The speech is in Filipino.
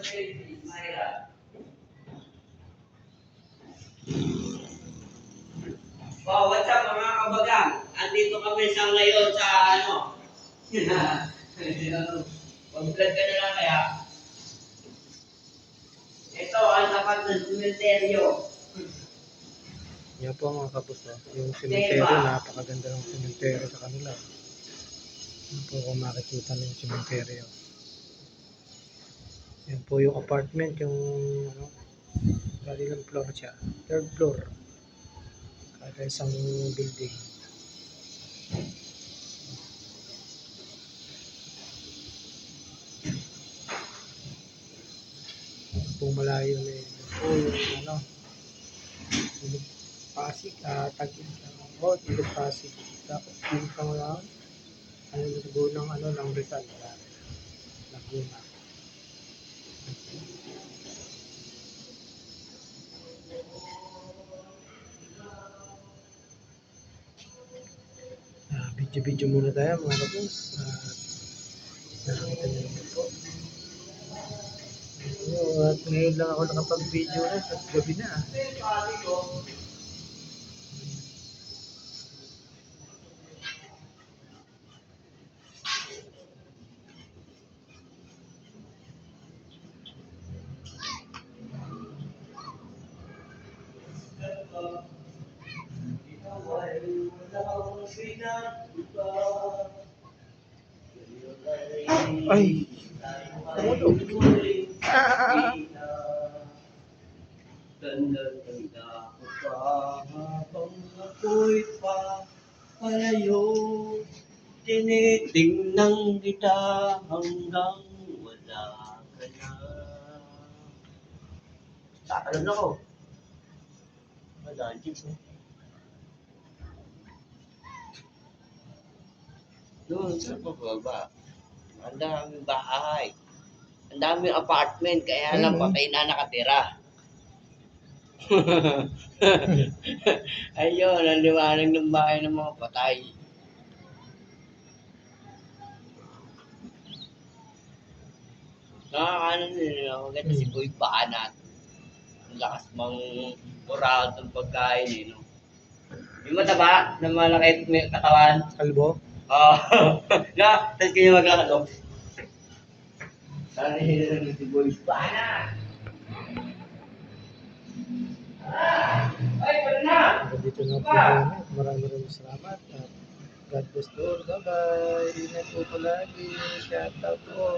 Oh, what's up mga kabagang? Andito kami sa ngayon sa ano. Pag-vlog ka na lang kaya. Ito ang tapat ng sementeryo. Yan po mga kapos, yung sementeryo, napakaganda ng sementeryo sa kanila. Yan po kung makikita na yung sementeryo. Yan po yung apartment, yung ano, galing floor siya, third floor. Kada isang building. Po malayo na yun. Po yung ano, Ilog Pasig, Ilog Pasig. Tapos yung pangalan, ng ano, ng Rizal, Laguna. Video muna tayo mga kapos. Nakakita niyo naman po. At ngayon lang ako nakapag-video na at gabi na. Ay! Tumulog! Ganda-ganda ko pa habang ako'y palayo. Tinitingnan kita hanggang wala ka na. Tatalon ako. Wala, jeep eh. Doon sa pababa. Ang daming bahay. Ang daming apartment, kaya lang patay na nakatira. Ayun, ang liwanag ng bahay ng mga patay. Nakakaano nila, maganda si Boy Banat. Ang lakas mang kurado ng pagkain eh, no? Yung mataba, na malaki may katawan. Kalbo? Oo. Na, tapos kayo magkakadok. Sana nila si Boy Banat. Ay, pala na! Dito na po muna. Maraming salamat. God bless you all. Bye-bye. Ingat po palagi. Shout out po.